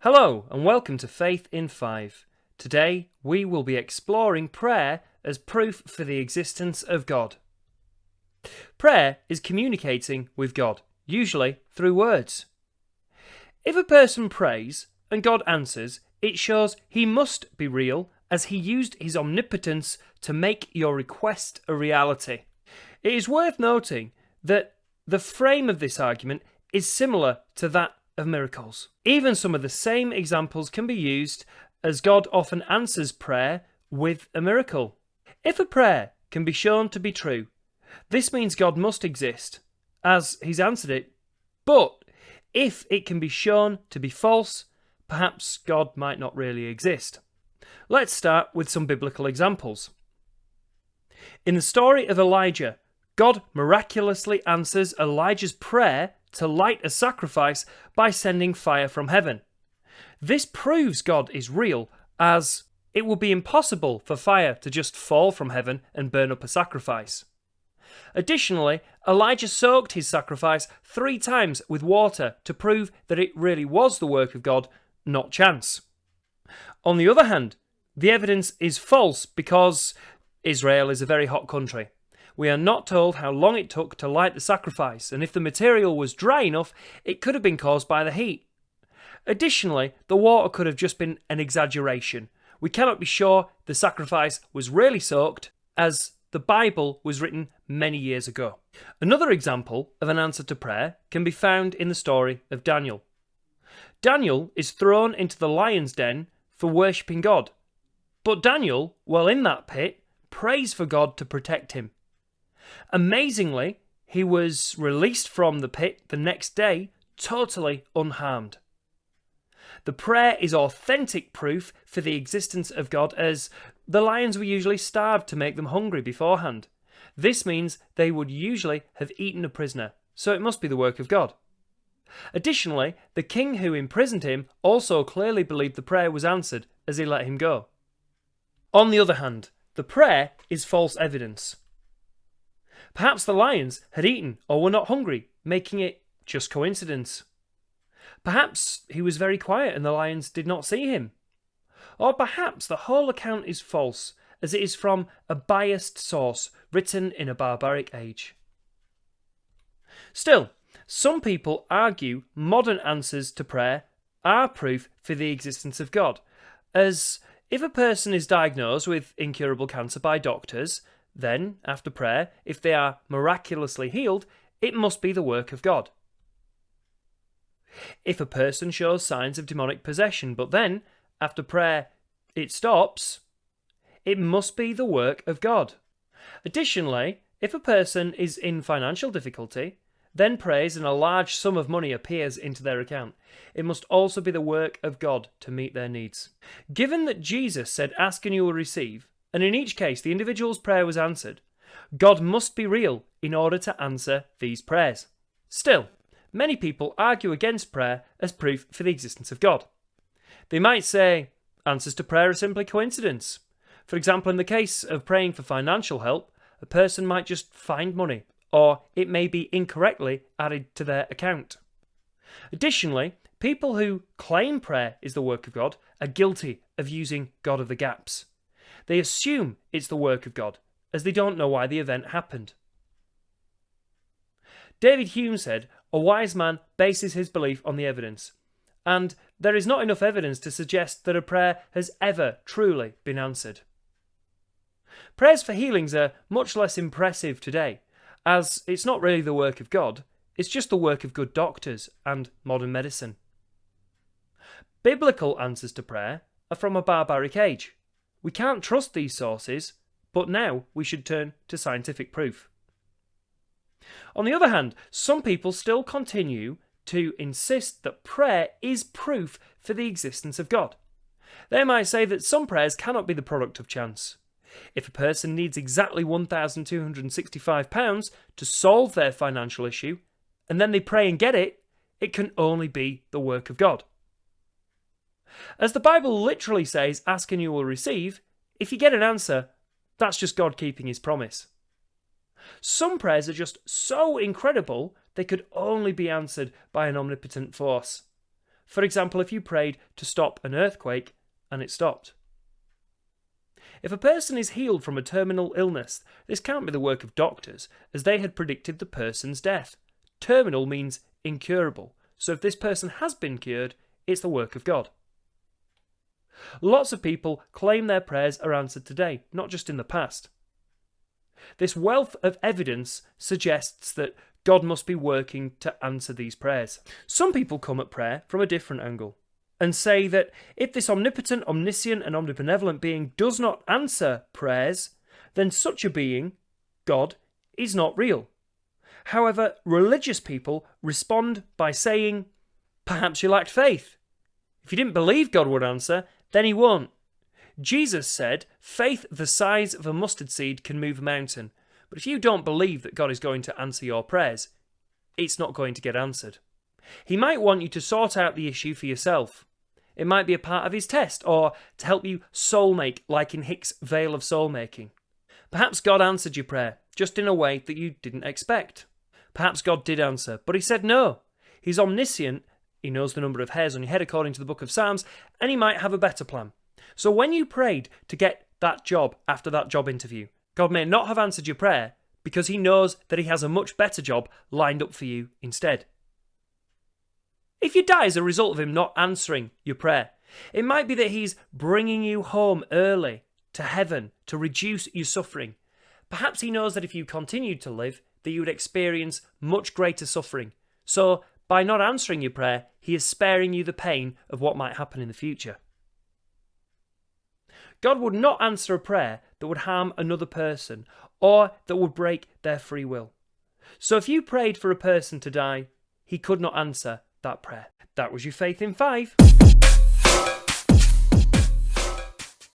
Hello and welcome to Faith in 5. Today we will be exploring prayer as proof for the existence of God. Prayer is communicating with God, usually through words. If a person prays and God answers, it shows he must be real as he used his omnipotence to make your request a reality. It is worth noting that the frame of this argument is similar to that of miracles. Even some of the same examples can be used, as God often answers prayer with a miracle. If a prayer can be shown to be true, this means God must exist, as he's answered it. But if it can be shown to be false, perhaps God might not really exist. Let's start with some biblical examples. In the story of Elijah, God miraculously answers Elijah's prayer to light a sacrifice by sending fire from heaven. This proves God is real, as it would be impossible for fire to just fall from heaven and burn up a sacrifice. Additionally, Elijah soaked his sacrifice 3 times with water to prove that it really was the work of God, not chance. On the other hand, the evidence is false because Israel is a very hot country. We are not told how long it took to light the sacrifice, and if the material was dry enough, it could have been caused by the heat. Additionally, the water could have just been an exaggeration. We cannot be sure the sacrifice was really soaked, as the Bible was written many years ago. Another example of an answer to prayer can be found in the story of Daniel. Daniel is thrown into the lion's den for worshipping God. But Daniel, while in that pit, prays for God to protect him. Amazingly, he was released from the pit the next day, totally unharmed. The prayer is authentic proof for the existence of God, as the lions were usually starved to make them hungry beforehand. This means they would usually have eaten a prisoner, so it must be the work of God. Additionally, the king who imprisoned him also clearly believed the prayer was answered as he let him go. On the other hand, the prayer is false evidence. Perhaps the lions had eaten or were not hungry, making it just coincidence. Perhaps he was very quiet and the lions did not see him. Or perhaps the whole account is false, as it is from a biased source written in a barbaric age. Still, some people argue modern answers to prayer are proof for the existence of God, as if a person is diagnosed with incurable cancer by doctors, then, after prayer, if they are miraculously healed, it must be the work of God. If a person shows signs of demonic possession, but then, after prayer, it stops, it must be the work of God. Additionally, if a person is in financial difficulty, then prays and a large sum of money appears into their account, it must also be the work of God to meet their needs. Given that Jesus said, "Ask and you will receive," and in each case the individual's prayer was answered, God must be real in order to answer these prayers. Still, many people argue against prayer as proof for the existence of God. They might say answers to prayer are simply coincidence. For example, in the case of praying for financial help, a person might just find money, or it may be incorrectly added to their account. Additionally, people who claim prayer is the work of God are guilty of using God of the gaps. They assume it's the work of God, as they don't know why the event happened. David Hume said, "A wise man bases his belief on the evidence," and there is not enough evidence to suggest that a prayer has ever truly been answered. Prayers for healings are much less impressive today, as it's not really the work of God, it's just the work of good doctors and modern medicine. Biblical answers to prayer are from a barbaric age. We can't trust these sources, but now we should turn to scientific proof. On the other hand, some people still continue to insist that prayer is proof for the existence of God. They might say that some prayers cannot be the product of chance. If a person needs exactly £1,265 to solve their financial issue, and then they pray and get it, it can only be the work of God. As the Bible literally says, "Ask and you will receive," if you get an answer, that's just God keeping his promise. Some prayers are just so incredible they could only be answered by an omnipotent force. For example, if you prayed to stop an earthquake and it stopped. If a person is healed from a terminal illness, this can't be the work of doctors, as they had predicted the person's death. Terminal means incurable, so if this person has been cured, it's the work of God. Lots of people claim their prayers are answered today, not just in the past. This wealth of evidence suggests that God must be working to answer these prayers. Some people come at prayer from a different angle and say that if this omnipotent, omniscient and omnibenevolent being does not answer prayers, then such a being, God, is not real. However, religious people respond by saying, perhaps you lacked faith. If you didn't believe God would answer, then he won't. Jesus said, faith the size of a mustard seed can move a mountain. But if you don't believe that God is going to answer your prayers, it's not going to get answered. He might want you to sort out the issue for yourself. It might be a part of his test, or to help you soul make, like in Hick's Veil of Soul Making. Perhaps God answered your prayer, just in a way that you didn't expect. Perhaps God did answer, but he said no. He's omniscient, he knows the number of hairs on your head according to the book of Psalms, and he might have a better plan. So when you prayed to get that job after that job interview, God may not have answered your prayer because he knows that he has a much better job lined up for you instead. If you die as a result of him not answering your prayer, it might be that he's bringing you home early to heaven to reduce your suffering. Perhaps he knows that if you continued to live, that you would experience much greater suffering. So, by not answering your prayer, he is sparing you the pain of what might happen in the future. God would not answer a prayer that would harm another person or that would break their free will. So if you prayed for a person to die, he could not answer that prayer. That was your Faith in 5.